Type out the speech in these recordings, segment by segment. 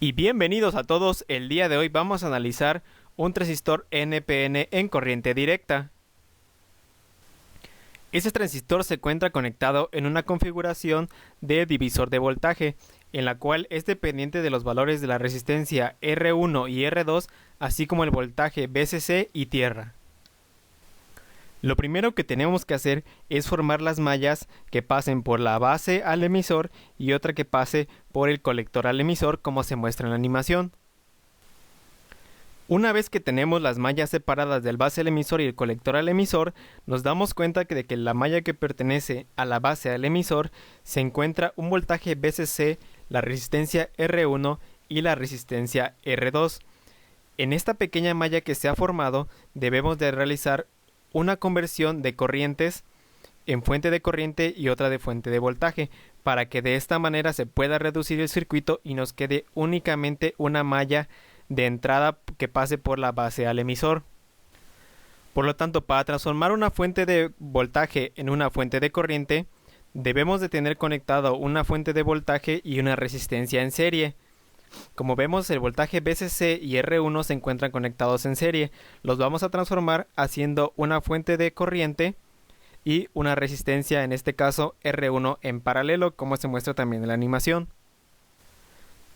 Y bienvenidos a todos, el día de hoy vamos a analizar un transistor NPN en corriente directa. Este transistor se encuentra conectado en una configuración de divisor de voltaje, en la cual es dependiente de los valores de la resistencia R1 y R2, así como el voltaje VCC y tierra. Lo primero que tenemos que hacer es formar las mallas que pasen por la base al emisor y otra que pase por el colector al emisor, como se muestra en la animación. Una vez que tenemos las mallas separadas del base al emisor y el colector al emisor, nos damos cuenta de que la malla que pertenece a la base al emisor se encuentra un voltaje VCC, la resistencia R1 y la resistencia R2. En esta pequeña malla que se ha formado, debemos de realizar una conversión de corrientes en fuente de corriente y otra de fuente de voltaje, para que de esta manera se pueda reducir el circuito y nos quede únicamente una malla de entrada que pase por la base al emisor. Por lo tanto, para transformar una fuente de voltaje en una fuente de corriente, debemos de tener conectado una fuente de voltaje y una resistencia en serie. Como vemos, el voltaje VCC y R1 se encuentran conectados en serie. Los vamos a transformar haciendo una fuente de corriente y una resistencia, en este caso R1 en paralelo, como se muestra también en la animación.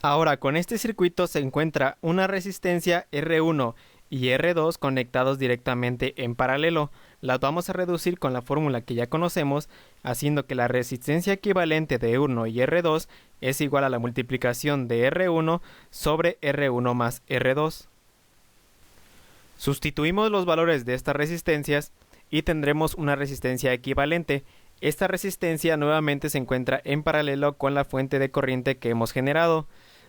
Ahora, con este circuito se encuentra una resistencia R1 y R2 conectados directamente en paralelo. Las vamos a reducir con la fórmula que ya conocemos, haciendo que la resistencia equivalente de R1 y R2 es igual a la multiplicación de R1 sobre R1 más R2. Sustituimos los valores de estas resistencias y tendremos una resistencia equivalente. Esta resistencia nuevamente se encuentra en paralelo con la fuente de corriente que hemos generado.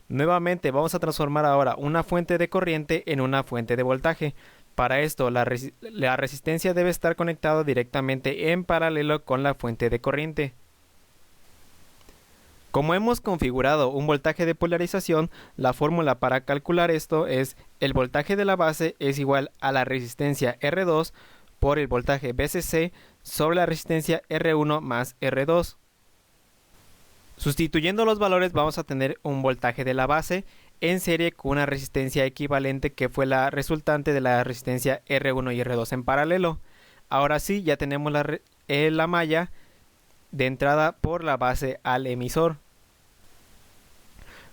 Nuevamente vamos a transformar ahora una fuente de corriente en una fuente de voltaje. Para esto la resistencia debe estar conectada directamente en paralelo con la fuente de corriente. Como hemos configurado un voltaje de polarización, la fórmula para calcular esto es: el voltaje de la base es igual a la resistencia R2 por el voltaje VCC sobre la resistencia R1 más R2. Sustituyendo los valores vamos a tener un voltaje de la base en serie con una resistencia equivalente que fue la resultante de la resistencia R1 y R2 en paralelo. Ahora sí, ya tenemos la malla de entrada por la base al emisor.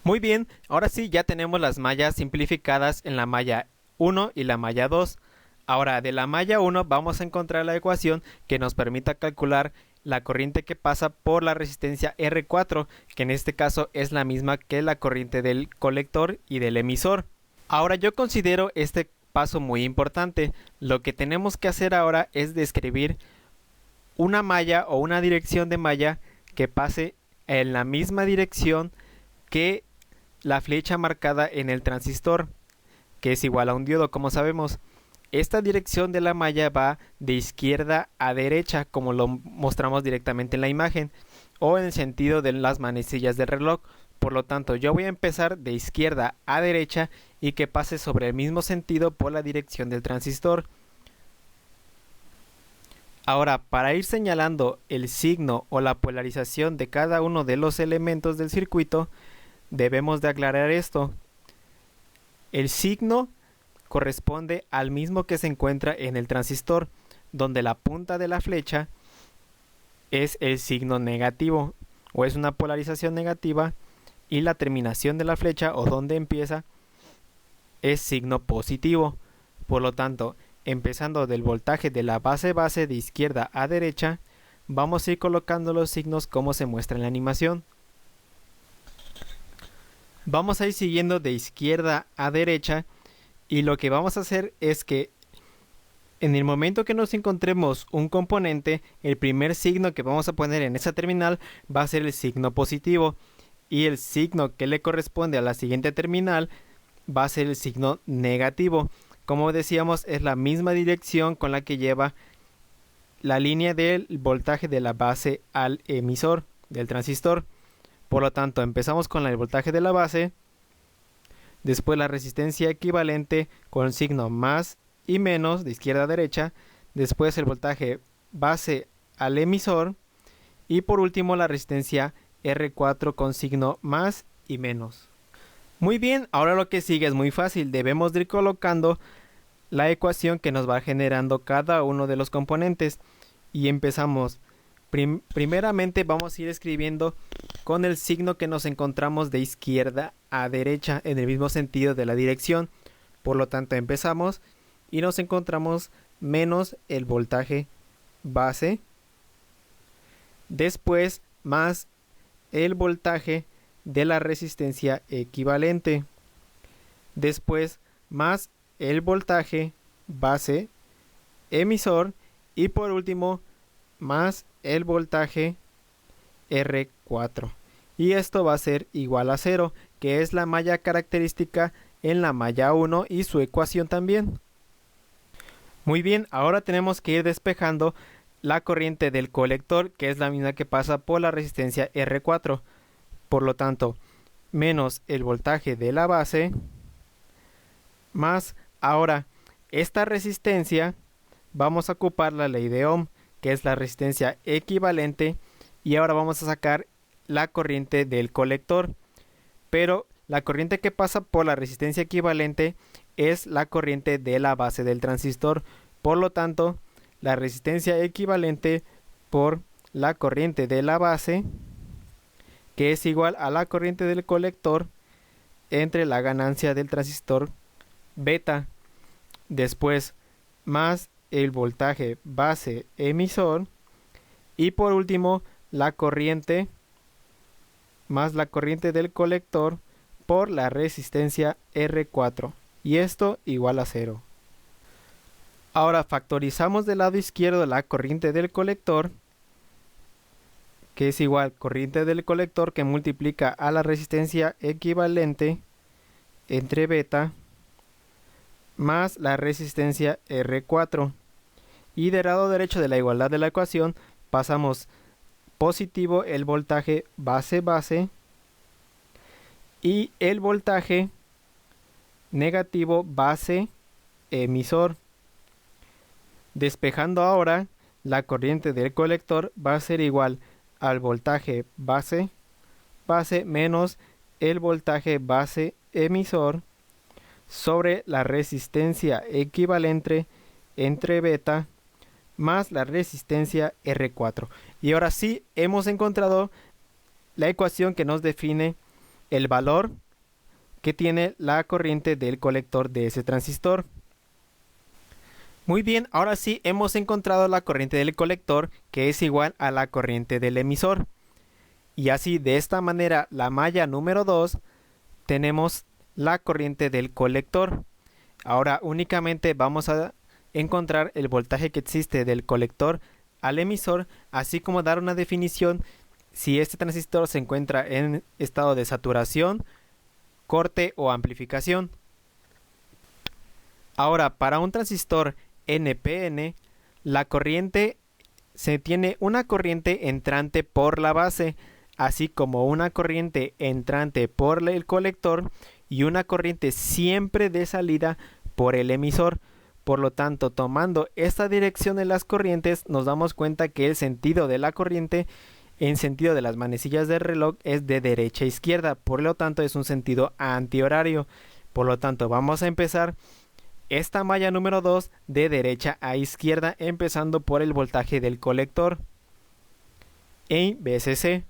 Muy bien, ahora sí ya tenemos las mallas simplificadas en la malla 1 y la malla 2. Ahora, de la malla 1 vamos a encontrar la ecuación que nos permita calcular la corriente que pasa por la resistencia R4, que en este caso es la misma que la corriente del colector y del emisor. Ahora, yo considero este paso muy importante. Lo que tenemos que hacer ahora es describir una malla o una dirección de malla que pase en la misma dirección que la flecha marcada en el transistor, que es igual a un diodo, como sabemos. Esta dirección de la malla va de izquierda a derecha, como lo mostramos directamente en la imagen, o en el sentido de las manecillas del reloj. Por lo tanto, yo voy a empezar de izquierda a derecha y que pase sobre el mismo sentido por la dirección del transistor. Ahora, para ir señalando el signo o la polarización de cada uno de los elementos del circuito, debemos de aclarar esto. El signo corresponde al mismo que se encuentra en el transistor, donde la punta de la flecha es el signo negativo o es una polarización negativa, y la terminación de la flecha o donde empieza es signo positivo. Por lo tanto, empezando del voltaje de la base de izquierda a derecha, vamos a ir colocando los signos como se muestra en la animación. Vamos a ir siguiendo de izquierda a derecha, y lo que vamos a hacer es que en el momento que nos encontremos un componente, el primer signo que vamos a poner en esa terminal va a ser el signo positivo, y el signo que le corresponde a la siguiente terminal va a ser el signo negativo. Como decíamos, es la misma dirección con la que lleva la línea del voltaje de la base al emisor del transistor. Por lo tanto, empezamos con el voltaje de la base, después la resistencia equivalente con el signo más y menos de izquierda a derecha, después el voltaje base al emisor, y por último la resistencia R4 con signo más y menos. Muy bien, ahora lo que sigue es muy fácil. Debemos de ir colocando la ecuación que nos va generando cada uno de los componentes. Y empezamos. Primeramente vamos a ir escribiendo con el signo que nos encontramos de izquierda a derecha en el mismo sentido de la dirección. Por lo tanto empezamos y nos encontramos menos el voltaje base, después más el voltaje de la resistencia equivalente, después más el voltaje base emisor y por último más el voltaje R4. Y esto va a ser igual a 0, que es la malla característica en la malla 1 y su ecuación también. Muy bien, ahora tenemos que ir despejando la corriente del colector, que es la misma que pasa por la resistencia R4. Por lo tanto, menos el voltaje de la base, más ahora esta resistencia, vamos a ocupar la ley de Ohm, que es la resistencia equivalente, y ahora vamos a sacar la corriente del colector. Pero la corriente que pasa por la resistencia equivalente es la corriente de la base del transistor. Por lo tanto, la resistencia equivalente por la corriente de la base, que es igual a la corriente del colector entre la ganancia del transistor beta, después más el voltaje base emisor y por último la corriente más la corriente del colector por la resistencia R4, y esto igual a 0. Ahora factorizamos del lado izquierdo la corriente del colector, que es igual corriente del colector que multiplica a la resistencia equivalente entre beta más la resistencia R4. Y del lado derecho de la igualdad de la ecuación pasamos positivo el voltaje base y el voltaje negativo base emisor. Despejando ahora, la corriente del colector va a ser igual al voltaje base menos el voltaje base emisor sobre la resistencia equivalente entre beta más la resistencia R4. Y ahora sí hemos encontrado la ecuación que nos define el valor que tiene la corriente del colector de ese transistor. Muy bien, ahora sí hemos encontrado la corriente del colector, que es igual a la corriente del emisor. Y así, de esta manera, la malla número 2, tenemos la corriente del colector. Ahora únicamente vamos a encontrar el voltaje que existe del colector al emisor, así como dar una definición si este transistor se encuentra en estado de saturación, corte o amplificación. Ahora, para un transistor NPN, la corriente se tiene una corriente entrante por la base, así como una corriente entrante por el colector y una corriente siempre de salida por el emisor. Por lo tanto, tomando esta dirección de las corrientes, nos damos cuenta que el sentido de la corriente en sentido de las manecillas del reloj es de derecha a izquierda, por lo tanto es un sentido antihorario. Por lo tanto, vamos a empezar esta malla número 2 de derecha a izquierda, empezando por el voltaje del colector en VCC.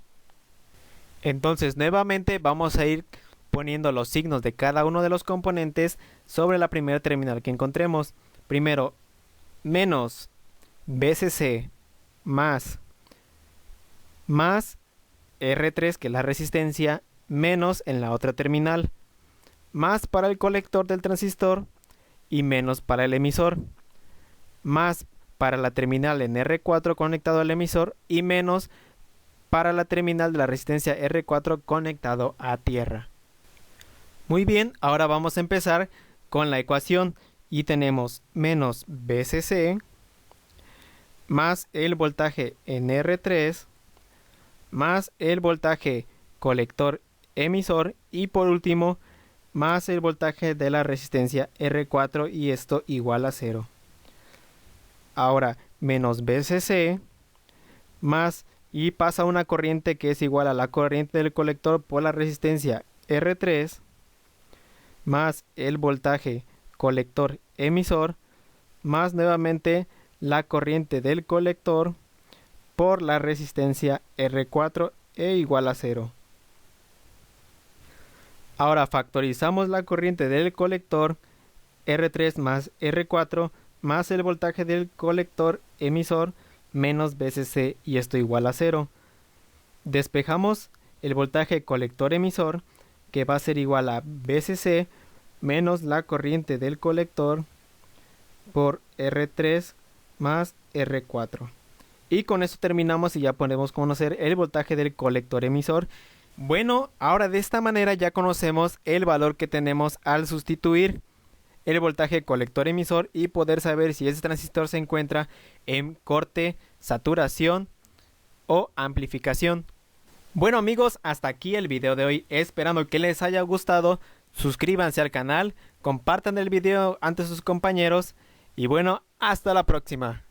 Entonces nuevamente vamos a ir poniendo los signos de cada uno de los componentes sobre la primera terminal que encontremos. Primero, menos VCC más R3, que es la resistencia, menos en la otra terminal, más para el colector del transistor y menos para el emisor, más para la terminal en R4 conectado al emisor y menos para la terminal de la resistencia R4 conectado a tierra. Muy bien, ahora vamos a empezar con la ecuación y tenemos menos VCC más el voltaje en R3 más el voltaje colector emisor y por último más el voltaje de la resistencia R4 y esto igual a 0. Ahora menos VCC más y pasa una corriente que es igual a la corriente del colector por la resistencia R3 más el voltaje colector emisor más nuevamente la corriente del colector por la resistencia R4 e igual a 0. Ahora factorizamos la corriente del colector R3 más R4 más el voltaje del colector emisor menos VCC y esto igual a 0. Despejamos el voltaje colector emisor que va a ser igual a VCC menos la corriente del colector por R3 más R4. Y con esto terminamos y ya podemos conocer el voltaje del colector emisor. Bueno, ahora de esta manera ya conocemos el valor que tenemos al sustituir el voltaje colector emisor y poder saber si ese transistor se encuentra en corte, saturación o amplificación. Bueno amigos, hasta aquí el video de hoy, esperando que les haya gustado. Suscríbanse al canal, compartan el video ante sus compañeros y bueno, hasta la próxima.